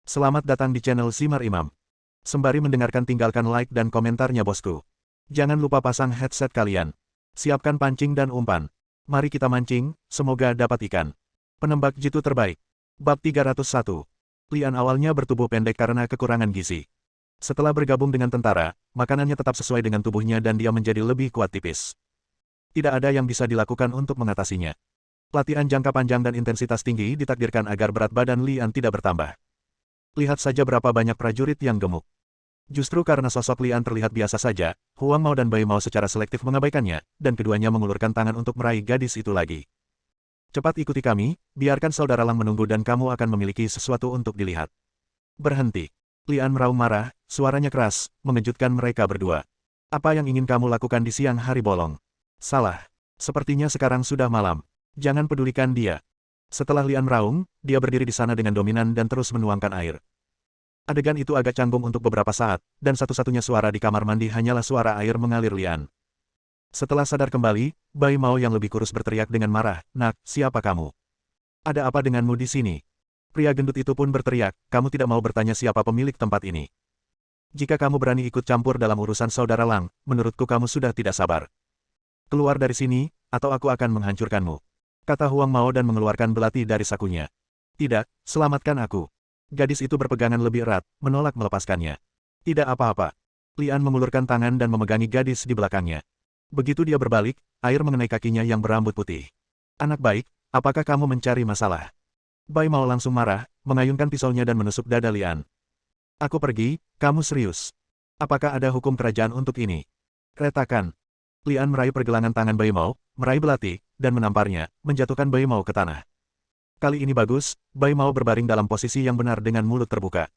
Selamat datang di channel Simar Imam. Sembari mendengarkan tinggalkan like dan komentarnya bosku. Jangan lupa pasang headset kalian. Siapkan pancing dan umpan. Mari kita mancing, semoga dapat ikan. Penembak jitu terbaik. Bab 301. Lian awalnya bertubuh pendek karena kekurangan gizi. Setelah bergabung dengan tentara, makanannya tetap sesuai dengan tubuhnya dan dia menjadi lebih kuat tipis. Tidak ada yang bisa dilakukan untuk mengatasinya. Latihan jangka panjang dan intensitas tinggi ditakdirkan agar berat badan Lian tidak bertambah. Lihat saja berapa banyak prajurit yang gemuk. Justru karena sosok Lian terlihat biasa saja, Huang Mao dan Bai Mao secara selektif mengabaikannya, dan keduanya mengulurkan tangan untuk meraih gadis itu lagi. Cepat ikuti kami, biarkan saudara Lang menunggu dan kamu akan memiliki sesuatu untuk dilihat. Berhenti. Lian meraung marah, suaranya keras, mengejutkan mereka berdua. Apa yang ingin kamu lakukan di siang hari bolong? Salah. Sepertinya sekarang sudah malam. Jangan pedulikan dia. Setelah Lian meraung, dia berdiri di sana dengan dominan dan terus menuangkan air. Adegan itu agak canggung untuk beberapa saat, dan satu-satunya suara di kamar mandi hanyalah suara air mengalir Lian. Setelah sadar kembali, Bai Mao yang lebih kurus berteriak dengan marah, "Nak, siapa kamu? Ada apa denganmu di sini?" Pria gendut itu pun berteriak, "Kamu tidak mau bertanya siapa pemilik tempat ini? Jika kamu berani ikut campur dalam urusan saudara Lang, menurutku kamu sudah tidak sabar. Keluar dari sini, atau aku akan menghancurkanmu," kata Huang Mao dan mengeluarkan belati dari sakunya. "Tidak, selamatkan aku." Gadis itu berpegangan lebih erat, menolak melepaskannya. "Tidak apa-apa." Lian mengulurkan tangan dan memegangi gadis di belakangnya. Begitu dia berbalik, air mengenai kakinya yang berambut putih. "Anak baik, apakah kamu mencari masalah?" Bai Mao langsung marah, mengayunkan pisaunya dan menusuk dada Lian. "Aku pergi, kamu serius? Apakah ada hukum kerajaan untuk ini?" Retakan. Lian meraih pergelangan tangan Bai Mao, meraih belati, dan menamparnya, menjatuhkan Bai Mao ke tanah. Kali ini bagus, Bai Mao berbaring dalam posisi yang benar dengan mulut terbuka.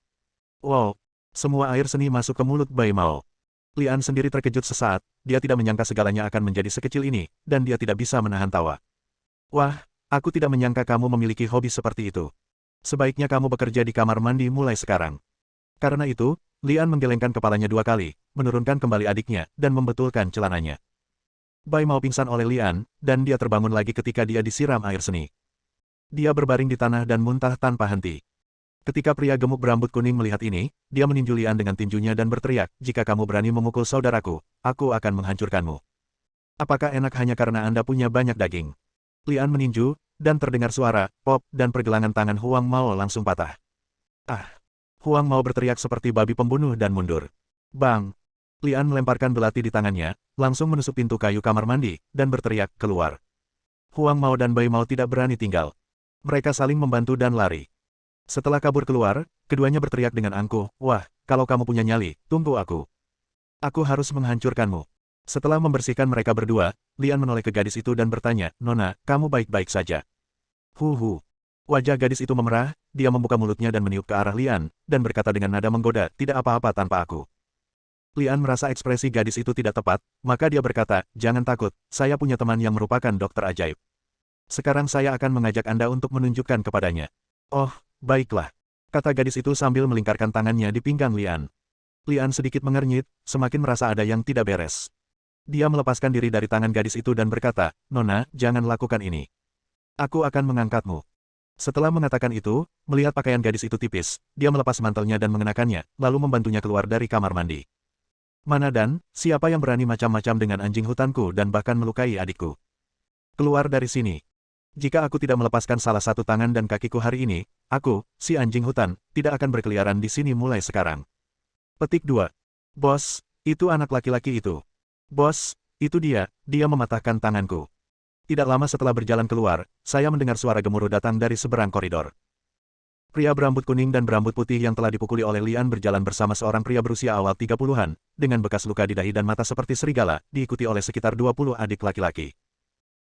Wow! Semua air seni masuk ke mulut Bai Mao. Lian sendiri terkejut sesaat, dia tidak menyangka segalanya akan menjadi sekecil ini, dan dia tidak bisa menahan tawa. "Wah, aku tidak menyangka kamu memiliki hobi seperti itu. Sebaiknya kamu bekerja di kamar mandi mulai sekarang." Karena itu, Lian menggelengkan kepalanya 2 kali, menurunkan kembali adiknya, dan membetulkan celananya. Bai Mao pingsan oleh Lian, dan dia terbangun lagi ketika dia disiram air seni. Dia berbaring di tanah dan muntah tanpa henti. Ketika pria gemuk berambut kuning melihat ini, dia meninju Lian dengan tinjunya dan berteriak, "Jika kamu berani memukul saudaraku, aku akan menghancurkanmu. Apakah enak hanya karena Anda punya banyak daging?" Lian meninju, dan terdengar suara, pop, dan pergelangan tangan Huang Mao langsung patah. "Ah!" Huang Mao berteriak seperti babi pembunuh dan mundur. Bang! Lian melemparkan belati di tangannya, langsung menusuk pintu kayu kamar mandi, dan berteriak, "Keluar!" Huang Mao dan Bai Mao tidak berani tinggal. Mereka saling membantu dan lari. Setelah kabur keluar, keduanya berteriak dengan angkuh, "Wah, kalau kamu punya nyali, tunggu aku. Aku harus menghancurkanmu." Setelah membersihkan mereka berdua, Lian menoleh ke gadis itu dan bertanya, "Nona, kamu baik-baik saja?" Huhu. Wajah gadis itu memerah, dia membuka mulutnya dan meniup ke arah Lian, dan berkata dengan nada menggoda, "Tidak apa-apa tanpa aku." Lian merasa ekspresi gadis itu tidak tepat, maka dia berkata, "Jangan takut, saya punya teman yang merupakan dokter ajaib. Sekarang saya akan mengajak Anda untuk menunjukkan kepadanya." "Oh, baiklah," kata gadis itu sambil melingkarkan tangannya di pinggang Lian. Lian sedikit mengernyit, semakin merasa ada yang tidak beres. Dia melepaskan diri dari tangan gadis itu dan berkata, "Nona, jangan lakukan ini. Aku akan mengangkatmu." Setelah mengatakan itu, melihat pakaian gadis itu tipis, dia melepas mantelnya dan mengenakannya, lalu membantunya keluar dari kamar mandi. "Mana dan, siapa yang berani macam-macam dengan anjing hutanku dan bahkan melukai adikku? Keluar dari sini. Jika aku tidak melepaskan salah satu tangan dan kakiku hari ini, aku, si anjing hutan, tidak akan berkeliaran di sini mulai sekarang." Petik 2. "Bos, itu anak laki-laki itu. Bos, itu dia mematahkan tanganku." Tidak lama setelah berjalan keluar, saya mendengar suara gemuruh datang dari seberang koridor. Pria berambut kuning dan berambut putih yang telah dipukuli oleh Lian berjalan bersama seorang pria berusia awal 30-an, dengan bekas luka di dahi dan mata seperti serigala, diikuti oleh sekitar 20 adik laki-laki.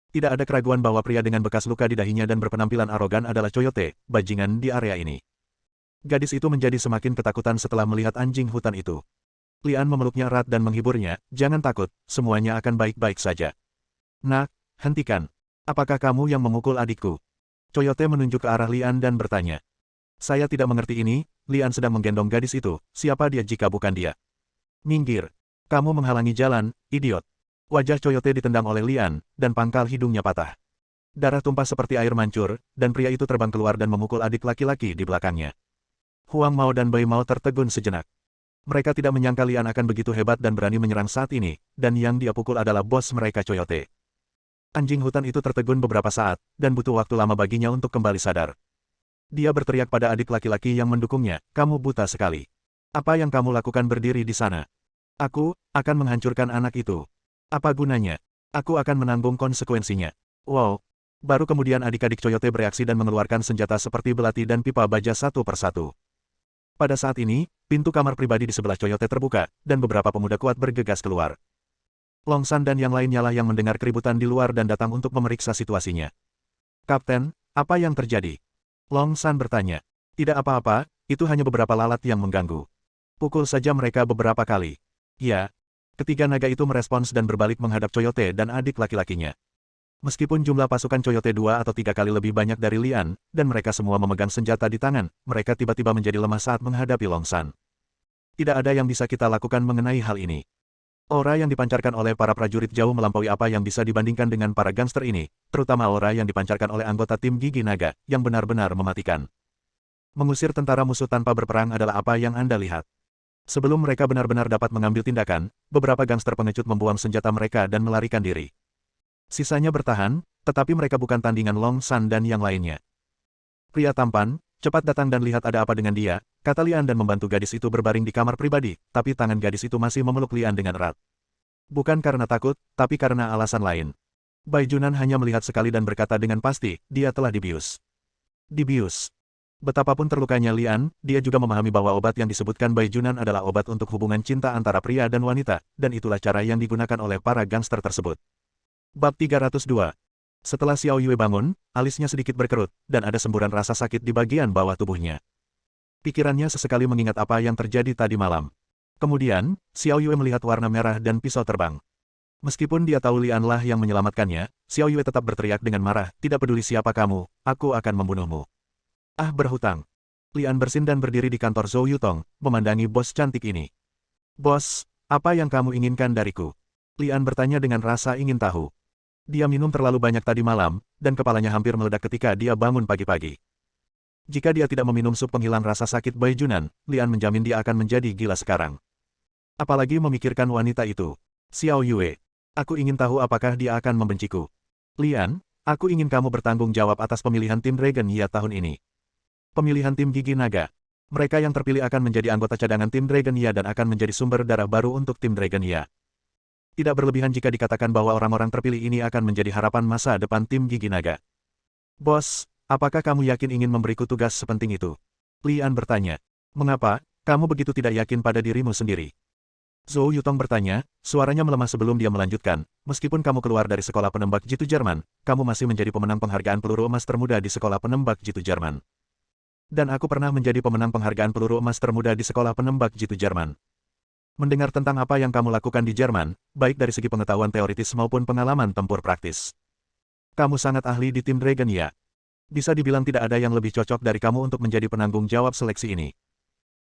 Tidak ada keraguan bahwa pria dengan bekas luka di dahinya dan berpenampilan arogan adalah Coyote, bajingan di area ini. Gadis itu menjadi semakin ketakutan setelah melihat anjing hutan itu. Lian memeluknya erat dan menghiburnya, "Jangan takut, semuanya akan baik-baik saja. Nak, hentikan. Apakah kamu yang memukul adikku?" Coyote menunjuk ke arah Lian dan bertanya. "Saya tidak mengerti ini." Lian sedang menggendong gadis itu, "Siapa dia jika bukan dia?" "Minggir. Kamu menghalangi jalan, idiot." Wajah Coyote ditendang oleh Lian, dan pangkal hidungnya patah. Darah tumpah seperti air mancur, dan pria itu terbang keluar dan memukul adik laki-laki di belakangnya. Huang Mao dan Bai Mao tertegun sejenak. Mereka tidak menyangka Lian akan begitu hebat dan berani menyerang saat ini, dan yang dia pukul adalah bos mereka Coyote. Anjing hutan itu tertegun beberapa saat, dan butuh waktu lama baginya untuk kembali sadar. Dia berteriak pada adik laki-laki yang mendukungnya, "Kamu buta sekali. Apa yang kamu lakukan berdiri di sana? Aku akan menghancurkan anak itu. Apa gunanya? Aku akan menanggung konsekuensinya." Wow! Baru kemudian adik-adik Coyote bereaksi dan mengeluarkan senjata seperti belati dan pipa baja satu persatu. Pada saat ini, pintu kamar pribadi di sebelah Coyote terbuka, dan beberapa pemuda kuat bergegas keluar. Long San dan yang lainnya lah yang mendengar keributan di luar dan datang untuk memeriksa situasinya. "Kapten, apa yang terjadi?" Long San bertanya. "Tidak apa-apa, itu hanya beberapa lalat yang mengganggu. Pukul saja mereka beberapa kali." "Ya." Ketiga naga itu merespons dan berbalik menghadap Coyote dan adik laki-lakinya. Meskipun jumlah pasukan Coyote 2 atau 3 kali lebih banyak dari Lian, dan mereka semua memegang senjata di tangan, mereka tiba-tiba menjadi lemah saat menghadapi Long San. Tidak ada yang bisa kita lakukan mengenai hal ini. Aura yang dipancarkan oleh para prajurit jauh melampaui apa yang bisa dibandingkan dengan para gangster ini, terutama aura yang dipancarkan oleh anggota tim Gigi Naga, yang benar-benar mematikan. Mengusir tentara musuh tanpa berperang adalah apa yang Anda lihat. Sebelum mereka benar-benar dapat mengambil tindakan, beberapa gangster pengecut membuang senjata mereka dan melarikan diri. Sisanya bertahan, tetapi mereka bukan tandingan Long San dan yang lainnya. "Pria tampan, cepat datang dan lihat ada apa dengan dia," kata Lian dan membantu gadis itu berbaring di kamar pribadi, tapi tangan gadis itu masih memeluk Lian dengan erat. Bukan karena takut, tapi karena alasan lain. Bai Junan hanya melihat sekali dan berkata dengan pasti, dia telah dibius. Dibius. Betapapun terlukanya Lian, dia juga memahami bahwa obat yang disebutkan Bai Junan adalah obat untuk hubungan cinta antara pria dan wanita, dan itulah cara yang digunakan oleh para gangster tersebut. Bab 302. Setelah Xiao Yue bangun, alisnya sedikit berkerut, dan ada semburan rasa sakit di bagian bawah tubuhnya. Pikirannya sesekali mengingat apa yang terjadi tadi malam. Kemudian, Xiao Yue melihat warna merah dan pisau terbang. Meskipun dia tahu Lian lah yang menyelamatkannya, Xiao Yue tetap berteriak dengan marah, "Tidak peduli siapa kamu, aku akan membunuhmu." "Ah, berhutang." Lian bersin dan berdiri di kantor Zhou Yutong, memandangi bos cantik ini. "Bos, apa yang kamu inginkan dariku?" Lian bertanya dengan rasa ingin tahu. Dia minum terlalu banyak tadi malam, dan kepalanya hampir meledak ketika dia bangun pagi-pagi. Jika dia tidak meminum sup penghilang rasa sakit Bai Junan, Lian menjamin dia akan menjadi gila sekarang. Apalagi memikirkan wanita itu. "Xiao Yue, aku ingin tahu apakah dia akan membenciku." "Lian, aku ingin kamu bertanggung jawab atas pemilihan tim Dragon Ya tahun ini." Pemilihan tim Gigi Naga. Mereka yang terpilih akan menjadi anggota cadangan tim Dragon Ya dan akan menjadi sumber darah baru untuk tim Dragon Ya. Tidak berlebihan jika dikatakan bahwa orang-orang terpilih ini akan menjadi harapan masa depan tim Gigi Naga. "Bos, apakah kamu yakin ingin memberiku tugas sepenting itu?" Lian bertanya. "Mengapa, kamu begitu tidak yakin pada dirimu sendiri?" Zhou Yutong bertanya, suaranya melemah sebelum dia melanjutkan, "Meskipun kamu keluar dari sekolah penembak jitu Jerman, kamu masih menjadi pemenang penghargaan peluru emas termuda di sekolah penembak jitu Jerman. Dan aku pernah menjadi pemenang penghargaan peluru emas termuda di sekolah penembak jitu Jerman. Mendengar tentang apa yang kamu lakukan di Jerman, baik dari segi pengetahuan teoritis maupun pengalaman tempur praktis. Kamu sangat ahli di tim Dragon Ya. Bisa dibilang tidak ada yang lebih cocok dari kamu untuk menjadi penanggung jawab seleksi ini."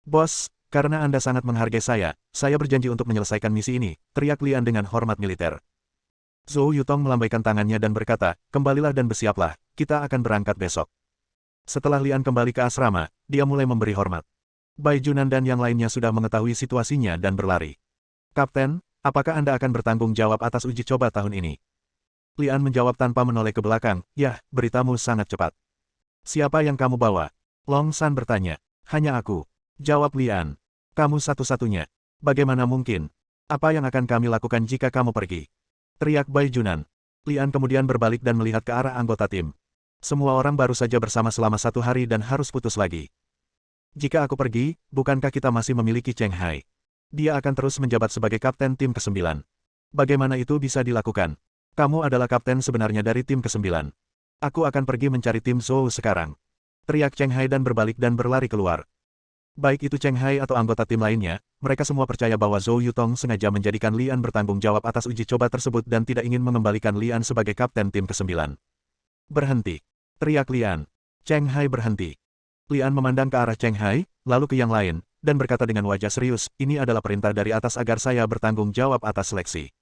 "Bos, karena Anda sangat menghargai saya berjanji untuk menyelesaikan misi ini," teriak Lian dengan hormat militer. Zhou Yutong melambaikan tangannya dan berkata, "Kembalilah dan bersiaplah, kita akan berangkat besok." Setelah Lian kembali ke asrama, dia mulai memberi hormat. Bai Junan dan yang lainnya sudah mengetahui situasinya dan berlari. "Kapten, apakah Anda akan bertanggung jawab atas uji coba tahun ini?" Lian menjawab tanpa menoleh ke belakang, "Yah, beritamu sangat cepat." "Siapa yang kamu bawa?" Long San bertanya. "Hanya aku," jawab Lian. "Kamu satu-satunya. Bagaimana mungkin? Apa yang akan kami lakukan jika kamu pergi?" teriak Bai Junan. Lian kemudian berbalik dan melihat ke arah anggota tim. "Semua orang baru saja bersama selama 1 hari dan harus putus lagi. Jika aku pergi, bukankah kita masih memiliki Cheng Hai? Dia akan terus menjabat sebagai kapten tim ke-9. Bagaimana itu bisa dilakukan? Kamu adalah kapten sebenarnya dari tim ke-9. Aku akan pergi mencari tim Zhou sekarang." Teriak Cheng Hai dan berbalik dan berlari keluar. Baik itu Cheng Hai atau anggota tim lainnya, mereka semua percaya bahwa Zhou Yutong sengaja menjadikan Lian bertanggung jawab atas uji coba tersebut dan tidak ingin mengembalikan Lian sebagai kapten tim ke-9. "Berhenti!" teriak Lian. Cheng Hai berhenti. Lian memandang ke arah Cheng Hai, lalu ke yang lain, dan berkata dengan wajah serius, "Ini adalah perintah dari atas agar saya bertanggung jawab atas seleksi.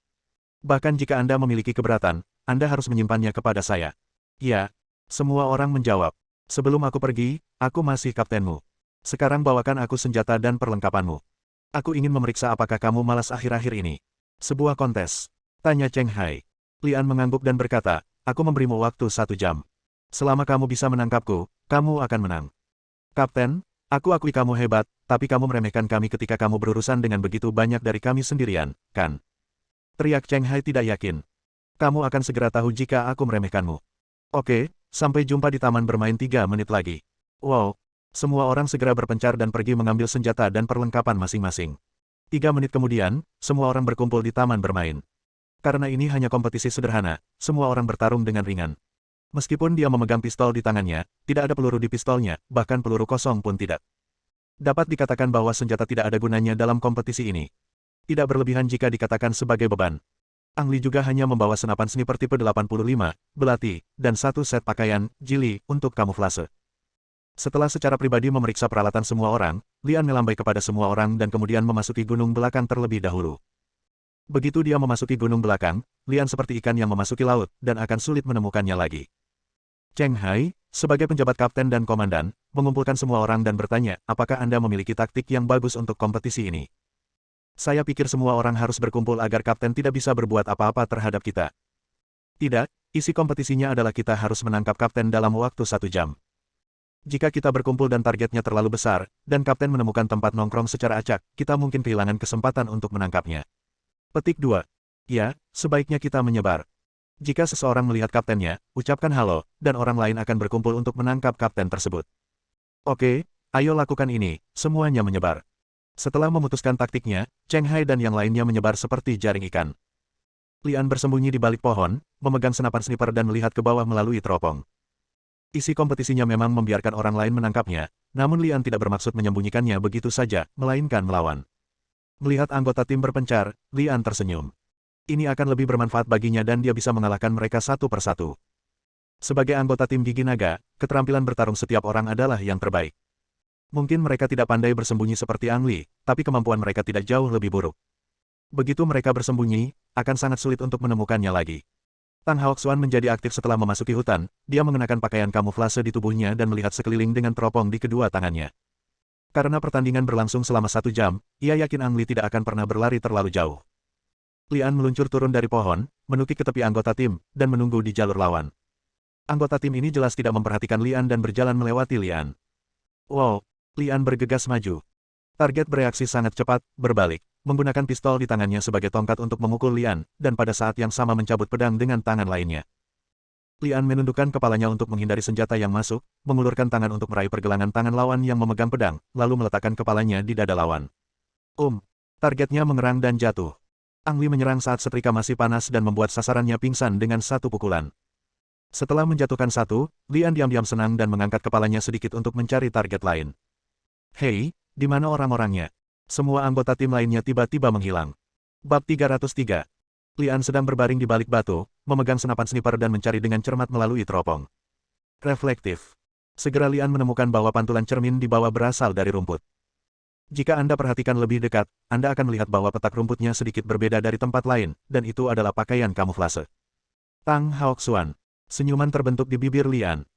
Bahkan jika Anda memiliki keberatan, Anda harus menyimpannya kepada saya." "Ya." Semua orang menjawab. "Sebelum aku pergi, aku masih kaptenmu." Sekarang bawakan aku senjata dan perlengkapanmu. Aku ingin memeriksa apakah kamu malas akhir-akhir ini. Sebuah kontes. Tanya Cheng Hai. Lian mengangguk dan berkata, aku memberimu waktu 1 jam. Selama kamu bisa menangkapku, kamu akan menang. Kapten, aku akui kamu hebat, tapi kamu meremehkan kami ketika kamu berurusan dengan begitu banyak dari kami sendirian, kan? Teriak Cheng Hai tidak yakin. Kamu akan segera tahu jika aku meremehkanmu. Oke, sampai jumpa di taman bermain 3 menit lagi. Wow. Semua orang segera berpencar dan pergi mengambil senjata dan perlengkapan masing-masing. 3 menit kemudian, semua orang berkumpul di taman bermain. Karena ini hanya kompetisi sederhana, semua orang bertarung dengan ringan. Meskipun dia memegang pistol di tangannya, tidak ada peluru di pistolnya, bahkan peluru kosong pun tidak. Dapat dikatakan bahwa senjata tidak ada gunanya dalam kompetisi ini. Tidak berlebihan jika dikatakan sebagai beban. Ang Li juga hanya membawa senapan sniper tipe 85, belati, dan 1 set pakaian, jili, untuk kamuflase. Setelah secara pribadi memeriksa peralatan semua orang, Lian melambai kepada semua orang dan kemudian memasuki gunung belakang terlebih dahulu. Begitu dia memasuki gunung belakang, Lian seperti ikan yang memasuki laut, dan akan sulit menemukannya lagi. Cheng Hai, sebagai penjabat kapten dan komandan, mengumpulkan semua orang dan bertanya, apakah Anda memiliki taktik yang bagus untuk kompetisi ini? Saya pikir semua orang harus berkumpul agar kapten tidak bisa berbuat apa-apa terhadap kita. Tidak, isi kompetisinya adalah kita harus menangkap kapten dalam waktu 1 jam. Jika kita berkumpul dan targetnya terlalu besar, dan kapten menemukan tempat nongkrong secara acak, kita mungkin kehilangan kesempatan untuk menangkapnya. Petik 2. Ya, sebaiknya kita menyebar. Jika seseorang melihat kaptennya, ucapkan halo, dan orang lain akan berkumpul untuk menangkap kapten tersebut. Oke, ayo lakukan ini, semuanya menyebar. Setelah memutuskan taktiknya, Cheng Hai dan yang lainnya menyebar seperti jaring ikan. Lian bersembunyi di balik pohon, memegang senapan sniper dan melihat ke bawah melalui teropong. Isi kompetisinya memang membiarkan orang lain menangkapnya, namun Lian tidak bermaksud menyembunyikannya begitu saja, melainkan melawan. Melihat anggota tim berpencar, Lian tersenyum. Ini akan lebih bermanfaat baginya dan dia bisa mengalahkan mereka satu persatu. Sebagai anggota tim Gigi Naga, keterampilan bertarung setiap orang adalah yang terbaik. Mungkin mereka tidak pandai bersembunyi seperti Ang Li, tapi kemampuan mereka tidak jauh lebih buruk. Begitu mereka bersembunyi, akan sangat sulit untuk menemukannya lagi. Tang Haoxuan menjadi aktif setelah memasuki hutan, dia mengenakan pakaian kamuflase di tubuhnya dan melihat sekeliling dengan teropong di kedua tangannya. Karena pertandingan berlangsung selama 1 jam, ia yakin Ang Li tidak akan pernah berlari terlalu jauh. Lian meluncur turun dari pohon, menukik ke tepi anggota tim, dan menunggu di jalur lawan. Anggota tim ini jelas tidak memperhatikan Lian dan berjalan melewati Lian. Wow, Lian bergegas maju. Target bereaksi sangat cepat, berbalik, menggunakan pistol di tangannya sebagai tongkat untuk memukul Lian, dan pada saat yang sama mencabut pedang dengan tangan lainnya. Lian menundukkan kepalanya untuk menghindari senjata yang masuk, mengulurkan tangan untuk meraih pergelangan tangan lawan yang memegang pedang, lalu meletakkan kepalanya di dada lawan. Targetnya mengerang dan jatuh. Ang Li menyerang saat setrika masih panas dan membuat sasarannya pingsan dengan 1 pukulan. Setelah menjatuhkan 1, Lian diam-diam senang dan mengangkat kepalanya sedikit untuk mencari target lain. Hei, di mana orang-orangnya? Semua anggota tim lainnya tiba-tiba menghilang. Bab 303. Lian sedang berbaring di balik batu, memegang senapan sniper dan mencari dengan cermat melalui teropong. Reflektif. Segera Lian menemukan bahwa pantulan cermin di bawah berasal dari rumput. Jika Anda perhatikan lebih dekat, Anda akan melihat bahwa petak rumputnya sedikit berbeda dari tempat lain, dan itu adalah pakaian kamuflase. Tang Haoxuan. Senyuman terbentuk di bibir Lian.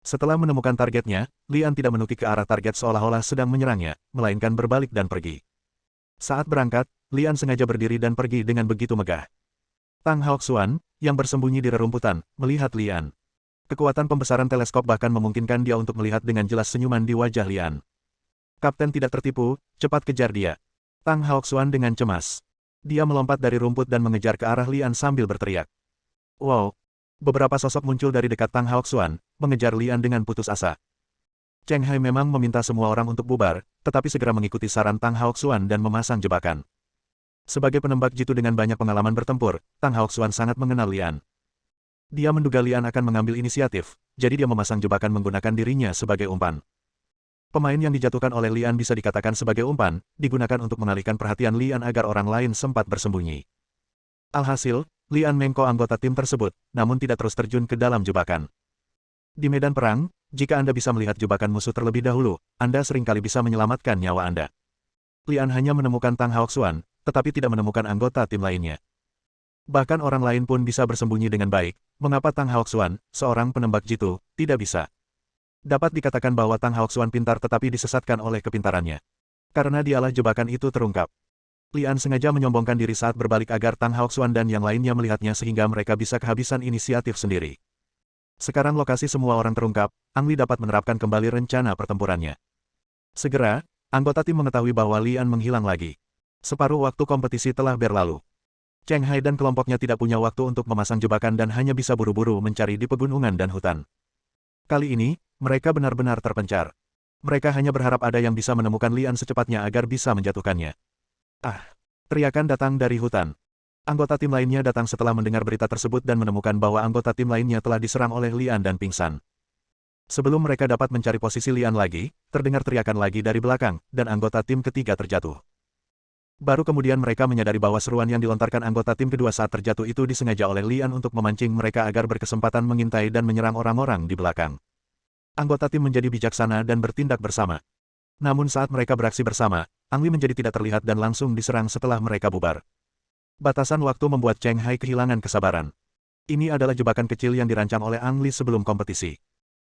Setelah menemukan targetnya, Lian tidak menukik ke arah target seolah-olah sedang menyerangnya, melainkan berbalik dan pergi. Saat berangkat, Lian sengaja berdiri dan pergi dengan begitu megah. Tang Haoxuan, yang bersembunyi di rerumputan, melihat Lian. Kekuatan pembesaran teleskop bahkan memungkinkan dia untuk melihat dengan jelas senyuman di wajah Lian. Kapten tidak tertipu, cepat kejar dia. Tang Haoxuan dengan cemas. Dia melompat dari rumput dan mengejar ke arah Lian sambil berteriak. Wow! Beberapa sosok muncul dari dekat Tang Haoxuan, mengejar Lian dengan putus asa. Cheng Hai memang meminta semua orang untuk bubar, tetapi segera mengikuti saran Tang Haoxuan dan memasang jebakan. Sebagai penembak jitu dengan banyak pengalaman bertempur, Tang Haoxuan sangat mengenal Lian. Dia menduga Lian akan mengambil inisiatif, jadi dia memasang jebakan menggunakan dirinya sebagai umpan. Pemain yang dijatuhkan oleh Lian bisa dikatakan sebagai umpan, digunakan untuk mengalihkan perhatian Lian agar orang lain sempat bersembunyi. Alhasil, Lian mengko anggota tim tersebut, namun tidak terus terjun ke dalam jebakan. Di medan perang, jika Anda bisa melihat jebakan musuh terlebih dahulu, Anda seringkali bisa menyelamatkan nyawa Anda. Lian hanya menemukan Tang Haoxuan, tetapi tidak menemukan anggota tim lainnya. Bahkan orang lain pun bisa bersembunyi dengan baik, mengapa Tang Haoxuan, seorang penembak jitu, tidak bisa? Dapat dikatakan bahwa Tang Haoxuan pintar tetapi disesatkan oleh kepintarannya. Karena dialah jebakan itu terungkap. Lian sengaja menyombongkan diri saat berbalik agar Tang Haoxuan dan yang lainnya melihatnya sehingga mereka bisa kehabisan inisiatif sendiri. Sekarang lokasi semua orang terungkap, Ang Li dapat menerapkan kembali rencana pertempurannya. Segera, anggota tim mengetahui bahwa Lian menghilang lagi. Separuh waktu kompetisi telah berlalu. Cheng Hai dan kelompoknya tidak punya waktu untuk memasang jebakan dan hanya bisa buru-buru mencari di pegunungan dan hutan. Kali ini, mereka benar-benar terpencar. Mereka hanya berharap ada yang bisa menemukan Lian secepatnya agar bisa menjatuhkannya. Ah! Teriakan datang dari hutan. Anggota tim lainnya datang setelah mendengar berita tersebut dan menemukan bahwa anggota tim lainnya telah diserang oleh Lian dan pingsan. Sebelum mereka dapat mencari posisi Lian lagi, terdengar teriakan lagi dari belakang, dan anggota tim ketiga terjatuh. Baru kemudian mereka menyadari bahwa seruan yang dilontarkan anggota tim kedua saat terjatuh itu disengaja oleh Lian untuk memancing mereka agar berkesempatan mengintai dan menyerang orang-orang di belakang. Anggota tim menjadi bijaksana dan bertindak bersama. Namun saat mereka beraksi bersama, Ang Li menjadi tidak terlihat dan langsung diserang setelah mereka bubar. Batasan waktu membuat Cheng Hai kehilangan kesabaran. Ini adalah jebakan kecil yang dirancang oleh Ang Li sebelum kompetisi.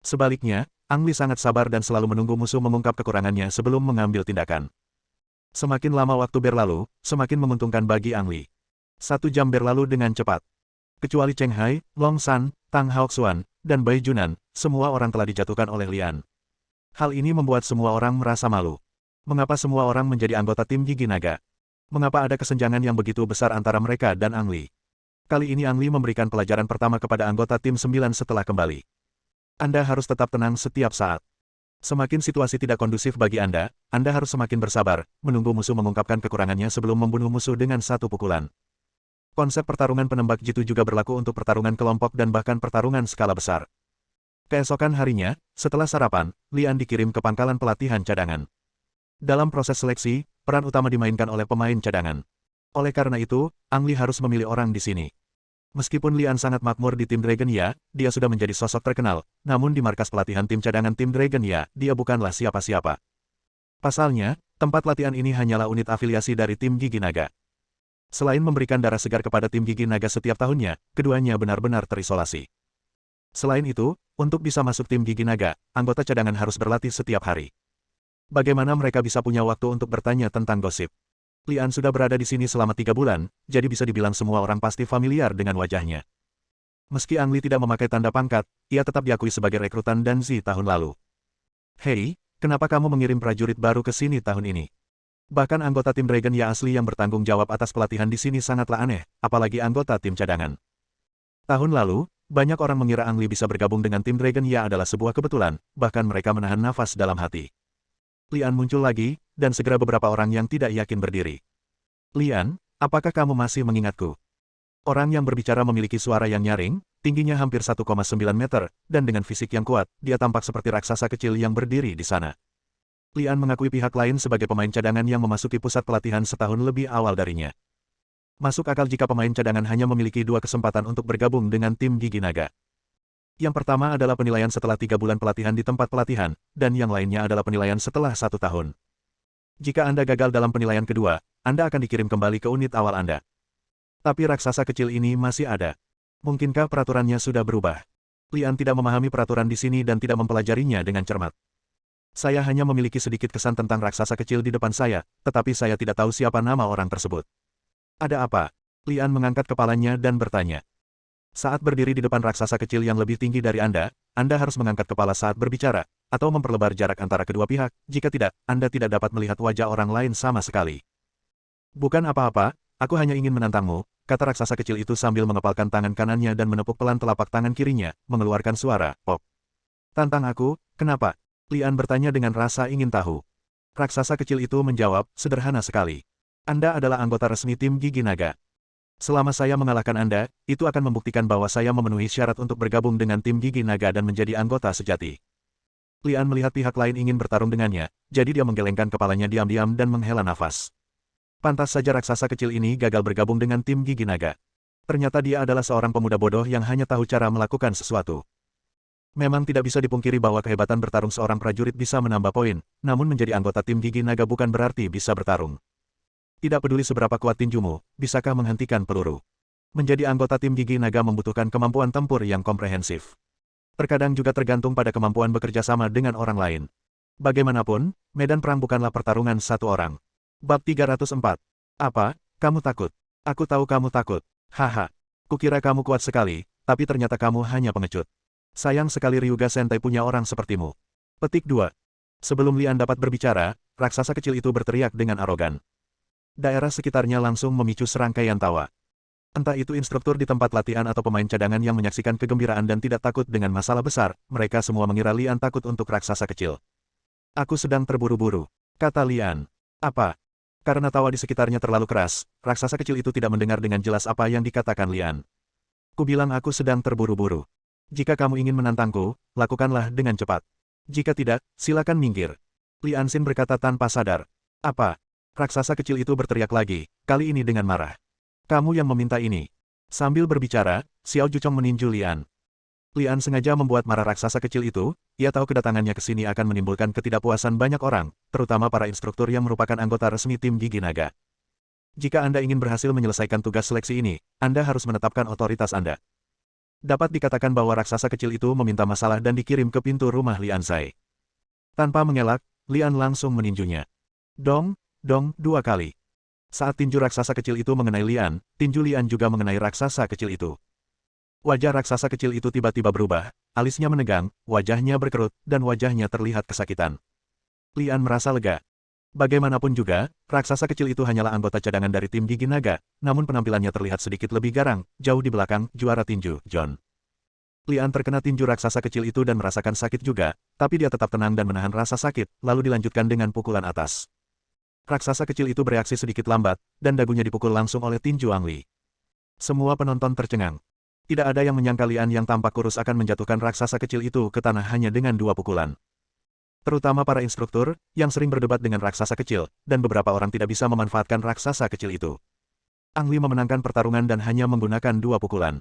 Sebaliknya, Ang Li sangat sabar dan selalu menunggu musuh mengungkap kekurangannya sebelum mengambil tindakan. Semakin lama waktu berlalu, semakin menguntungkan bagi Ang Li. 1 jam berlalu dengan cepat. Kecuali Cheng Hai, Long San, Tang Haoxuan, dan Bai Junan, semua orang telah dijatuhkan oleh Lian. Hal ini membuat semua orang merasa malu. Mengapa semua orang menjadi anggota tim Gigi Naga? Mengapa ada kesenjangan yang begitu besar antara mereka dan Ang Li? Kali ini Ang Li memberikan pelajaran pertama kepada anggota tim 9 setelah kembali. Anda harus tetap tenang setiap saat. Semakin situasi tidak kondusif bagi Anda harus semakin bersabar, menunggu musuh mengungkapkan kekurangannya sebelum membunuh musuh dengan satu pukulan. Konsep pertarungan penembak jitu juga berlaku untuk pertarungan kelompok dan bahkan pertarungan skala besar. Keesokan harinya, setelah sarapan, Lian dikirim ke pangkalan pelatihan cadangan. Dalam proses seleksi, peran utama dimainkan oleh pemain cadangan. Oleh karena itu, Ang Li harus memilih orang di sini. Meskipun Lian sangat makmur di tim Dragon Ya, dia sudah menjadi sosok terkenal, namun di markas pelatihan tim cadangan tim Dragon Ya, dia bukanlah siapa-siapa. Pasalnya, tempat latihan ini hanyalah unit afiliasi dari tim Gigi Naga. Selain memberikan darah segar kepada tim Gigi Naga setiap tahunnya, keduanya benar-benar terisolasi. Selain itu, untuk bisa masuk tim Gigi Naga, anggota cadangan harus berlatih setiap hari. Bagaimana mereka bisa punya waktu untuk bertanya tentang gosip? Lian sudah berada di sini selama 3 bulan, jadi bisa dibilang semua orang pasti familiar dengan wajahnya. Meski Ang Li tidak memakai tanda pangkat, ia tetap diakui sebagai rekrutan Danzi tahun lalu. Hei, kenapa kamu mengirim prajurit baru ke sini tahun ini? Bahkan anggota tim Dragon Ya asli yang bertanggung jawab atas pelatihan di sini sangatlah aneh, apalagi anggota tim cadangan. Tahun lalu, banyak orang mengira Ang Li bisa bergabung dengan tim Dragon Ya adalah sebuah kebetulan, bahkan mereka menahan nafas dalam hati. Lian muncul lagi, dan segera beberapa orang yang tidak yakin berdiri. Lian, apakah kamu masih mengingatku? Orang yang berbicara memiliki suara yang nyaring, tingginya hampir 1,9 meter, dan dengan fisik yang kuat, dia tampak seperti raksasa kecil yang berdiri di sana. Lian mengakui pihak lain sebagai pemain cadangan yang memasuki pusat pelatihan setahun lebih awal darinya. Masuk akal jika pemain cadangan hanya memiliki 2 kesempatan untuk bergabung dengan tim Gigi Naga. Yang pertama adalah penilaian setelah 3 bulan pelatihan di tempat pelatihan, dan yang lainnya adalah penilaian setelah 1 tahun. Jika Anda gagal dalam penilaian kedua, Anda akan dikirim kembali ke unit awal Anda. Tapi raksasa kecil ini masih ada. Mungkinkah peraturannya sudah berubah? Lian tidak memahami peraturan di sini dan tidak mempelajarinya dengan cermat. Saya hanya memiliki sedikit kesan tentang raksasa kecil di depan saya, tetapi saya tidak tahu siapa nama orang tersebut. Ada apa? Lian mengangkat kepalanya dan bertanya. Saat berdiri di depan raksasa kecil yang lebih tinggi dari Anda harus mengangkat kepala saat berbicara, atau memperlebar jarak antara kedua pihak, jika tidak, Anda tidak dapat melihat wajah orang lain sama sekali. Bukan apa-apa, aku hanya ingin menantangmu, kata raksasa kecil itu sambil mengepalkan tangan kanannya dan menepuk pelan telapak tangan kirinya, mengeluarkan suara, pop. Tantang aku, kenapa? Lian bertanya dengan rasa ingin tahu. Raksasa kecil itu menjawab, sederhana sekali. Anda adalah anggota resmi tim Gigi Naga. Selama saya mengalahkan Anda, itu akan membuktikan bahwa saya memenuhi syarat untuk bergabung dengan tim Gigi Naga dan menjadi anggota sejati. Lian melihat pihak lain ingin bertarung dengannya, jadi dia menggelengkan kepalanya diam-diam dan menghela nafas. Pantas saja raksasa kecil ini gagal bergabung dengan tim Gigi Naga. Ternyata dia adalah seorang pemuda bodoh yang hanya tahu cara melakukan sesuatu. Memang tidak bisa dipungkiri bahwa kehebatan bertarung seorang prajurit bisa menambah poin, namun menjadi anggota tim Gigi Naga bukan berarti bisa bertarung. Tidak peduli seberapa kuat tinjumu, bisakah menghentikan peluru. Menjadi anggota tim Gigi Naga membutuhkan kemampuan tempur yang komprehensif. Terkadang juga tergantung pada kemampuan bekerja sama dengan orang lain. Bagaimanapun, medan perang bukanlah pertarungan satu orang. Bab 304. Apa? Kamu takut? Aku tahu kamu takut. Haha. Kukira kamu kuat sekali, tapi ternyata kamu hanya pengecut. Sayang sekali Ryuga Sentai punya orang sepertimu. Petik 2. Sebelum Lian dapat berbicara, raksasa kecil itu berteriak dengan arogan. Daerah sekitarnya langsung memicu serangkaian tawa. Entah itu instruktur di tempat latihan atau pemain cadangan yang menyaksikan kegembiraan dan tidak takut dengan masalah besar, mereka semua mengira Lian takut untuk raksasa kecil. Aku sedang terburu-buru, kata Lian. Apa? Karena tawa di sekitarnya terlalu keras, raksasa kecil itu tidak mendengar dengan jelas apa yang dikatakan Lian. Kubilang aku sedang terburu-buru. Jika kamu ingin menantangku, lakukanlah dengan cepat. Jika tidak, silakan minggir. Lian Xin berkata tanpa sadar. Apa? Raksasa kecil itu berteriak lagi, kali ini dengan marah. Kamu yang meminta ini. Sambil berbicara, Xiao Juchong meninju Lian. Lian sengaja membuat marah raksasa kecil itu, ia tahu kedatangannya ke sini akan menimbulkan ketidakpuasan banyak orang, terutama para instruktur yang merupakan anggota resmi tim Gigi Naga. Jika Anda ingin berhasil menyelesaikan tugas seleksi ini, Anda harus menetapkan otoritas Anda. Dapat dikatakan bahwa raksasa kecil itu meminta masalah dan dikirim ke pintu rumah Lian Zai. Tanpa mengelak, Lian langsung meninjunya. Dong, dong, 2 kali. Saat tinju raksasa kecil itu mengenai Lian, tinju Lian juga mengenai raksasa kecil itu. Wajah raksasa kecil itu tiba-tiba berubah, alisnya menegang, wajahnya berkerut, dan wajahnya terlihat kesakitan. Lian merasa lega. Bagaimanapun juga, raksasa kecil itu hanyalah anggota cadangan dari tim Gigi Naga, namun penampilannya terlihat sedikit lebih garang, jauh di belakang, juara tinju, John. Lian terkena tinju raksasa kecil itu dan merasakan sakit juga, tapi dia tetap tenang dan menahan rasa sakit, lalu dilanjutkan dengan pukulan atas. Raksasa kecil itu bereaksi sedikit lambat, dan dagunya dipukul langsung oleh tinju Ang Li. Semua penonton tercengang. Tidak ada yang menyangka Lian yang tampak kurus akan menjatuhkan raksasa kecil itu ke tanah hanya dengan 2 pukulan. Terutama para instruktur, yang sering berdebat dengan raksasa kecil, dan beberapa orang tidak bisa memanfaatkan raksasa kecil itu. Ang Li memenangkan pertarungan dan hanya menggunakan 2 pukulan.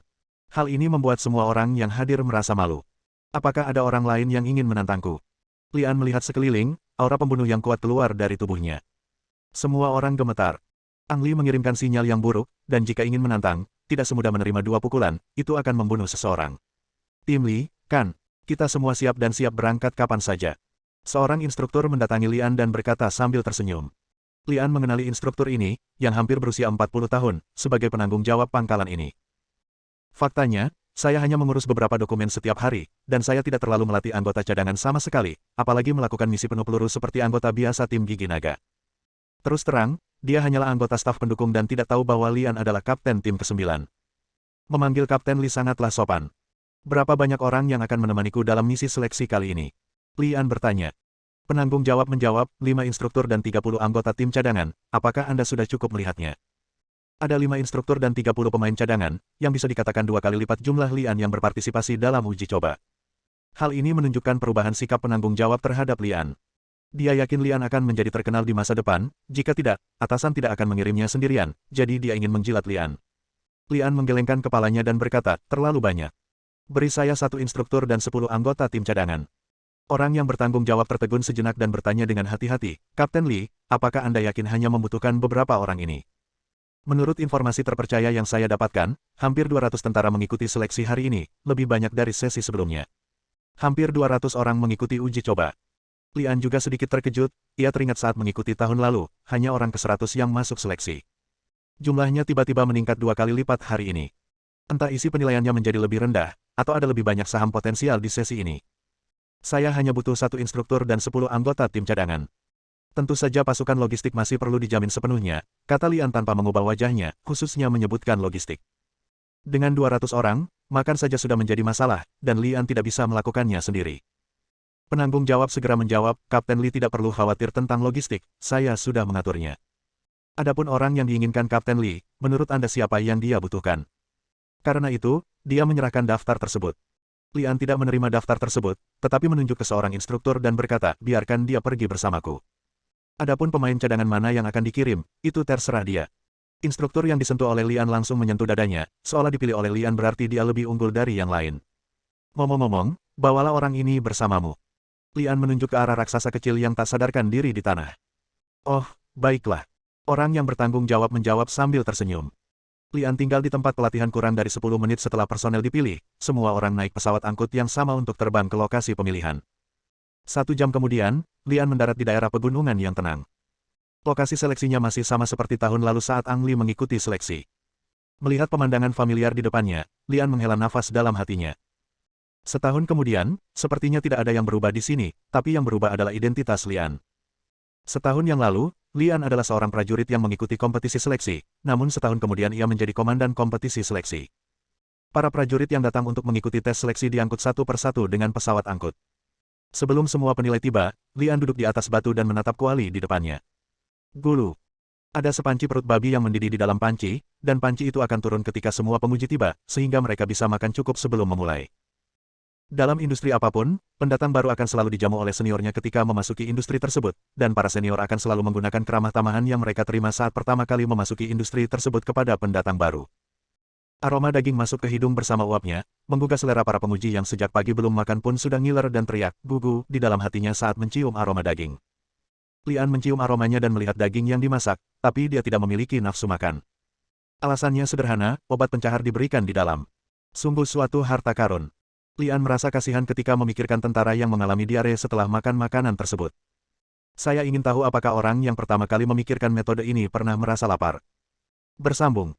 Hal ini membuat semua orang yang hadir merasa malu. Apakah ada orang lain yang ingin menantangku? Lian melihat sekeliling, aura pembunuh yang kuat keluar dari tubuhnya. Semua orang gemetar. Ang Li mengirimkan sinyal yang buruk, dan jika ingin menantang, tidak semudah menerima 2 pukulan, itu akan membunuh seseorang. Tim Li, kan? Kita semua siap dan siap berangkat kapan saja. Seorang instruktur mendatangi Lian dan berkata sambil tersenyum. Lian mengenali instruktur ini, yang hampir berusia 40 tahun, sebagai penanggung jawab pangkalan ini. Faktanya, saya hanya mengurus beberapa dokumen setiap hari, dan saya tidak terlalu melatih anggota cadangan sama sekali, apalagi melakukan misi penuh peluru seperti anggota biasa tim Gigi Naga. Terus terang, dia hanyalah anggota staf pendukung dan tidak tahu bahwa Lian adalah kapten tim ke-9. Memanggil Kapten Li sangatlah sopan. Berapa banyak orang yang akan menemaniku dalam misi seleksi kali ini? Lian bertanya. Penanggung jawab menjawab, 5 instruktur dan 30 anggota tim cadangan, apakah Anda sudah cukup melihatnya? Ada 5 instruktur dan 30 pemain cadangan, yang bisa dikatakan 2 kali lipat jumlah Lian yang berpartisipasi dalam uji coba. Hal ini menunjukkan perubahan sikap penanggung jawab terhadap Lian. Dia yakin Lian akan menjadi terkenal di masa depan, jika tidak, atasan tidak akan mengirimnya sendirian, jadi dia ingin menjilat Lian. Lian menggelengkan kepalanya dan berkata, terlalu banyak. Beri saya 1 instruktur dan 10 anggota tim cadangan. Orang yang bertanggung jawab tertegun sejenak dan bertanya dengan hati-hati, Kapten Li, apakah Anda yakin hanya membutuhkan beberapa orang ini? Menurut informasi terpercaya yang saya dapatkan, hampir 200 tentara mengikuti seleksi hari ini, lebih banyak dari sesi sebelumnya. Hampir 200 orang mengikuti uji coba. Lian juga sedikit terkejut, ia teringat saat mengikuti tahun lalu, hanya orang ke-100 yang masuk seleksi. Jumlahnya tiba-tiba meningkat 2 kali lipat hari ini. Entah isi penilaiannya menjadi lebih rendah, atau ada lebih banyak saham potensial di sesi ini. Saya hanya butuh 1 instruktur dan 10 anggota tim cadangan. Tentu saja pasukan logistik masih perlu dijamin sepenuhnya, kata Lian tanpa mengubah wajahnya, khususnya menyebutkan logistik. Dengan 200 orang, makan saja sudah menjadi masalah, dan Lian tidak bisa melakukannya sendiri. Penanggung jawab segera menjawab, Kapten Li tidak perlu khawatir tentang logistik, saya sudah mengaturnya. Adapun orang yang diinginkan Kapten Li, menurut Anda siapa yang dia butuhkan? Karena itu, dia menyerahkan daftar tersebut. Lian tidak menerima daftar tersebut, tetapi menunjuk ke seorang instruktur dan berkata, biarkan dia pergi bersamaku. Adapun pemain cadangan mana yang akan dikirim, itu terserah dia. Instruktur yang disentuh oleh Lian langsung menyentuh dadanya, seolah dipilih oleh Lian berarti dia lebih unggul dari yang lain. Ngomong-ngomong, bawalah orang ini bersamamu. Lian menunjuk ke arah raksasa kecil yang tak sadarkan diri di tanah. Oh, baiklah. Orang yang bertanggung jawab menjawab sambil tersenyum. Lian tinggal di tempat pelatihan kurang dari 10 menit setelah personel dipilih, semua orang naik pesawat angkut yang sama untuk terbang ke lokasi pemilihan. 1 jam kemudian, Lian mendarat di daerah pegunungan yang tenang. Lokasi seleksinya masih sama seperti tahun lalu saat Ang Li mengikuti seleksi. Melihat pemandangan familiar di depannya, Lian menghela nafas dalam hatinya. Setahun kemudian, sepertinya tidak ada yang berubah di sini, tapi yang berubah adalah identitas Lian. Setahun yang lalu, Lian adalah seorang prajurit yang mengikuti kompetisi seleksi, namun setahun kemudian ia menjadi komandan kompetisi seleksi. Para prajurit yang datang untuk mengikuti tes seleksi diangkut satu persatu dengan pesawat angkut. Sebelum semua penilai tiba, Lian duduk di atas batu dan menatap kuali di depannya. Gulu. Ada sepanci perut babi yang mendidih di dalam panci, dan panci itu akan turun ketika semua penguji tiba, sehingga mereka bisa makan cukup sebelum memulai. Dalam industri apapun, pendatang baru akan selalu dijamu oleh seniornya ketika memasuki industri tersebut, dan para senior akan selalu menggunakan keramah tamahan yang mereka terima saat pertama kali memasuki industri tersebut kepada pendatang baru. Aroma daging masuk ke hidung bersama uapnya, menggugah selera para penguji yang sejak pagi belum makan pun sudah ngiler dan teriak, gugu, di dalam hatinya saat mencium aroma daging. Lian mencium aromanya dan melihat daging yang dimasak, tapi dia tidak memiliki nafsu makan. Alasannya sederhana, obat pencahar diberikan di dalam. Sungguh suatu harta karun. Lian merasa kasihan ketika memikirkan tentara yang mengalami diare setelah makan makanan tersebut. Saya ingin tahu apakah orang yang pertama kali memikirkan metode ini pernah merasa lapar. Bersambung.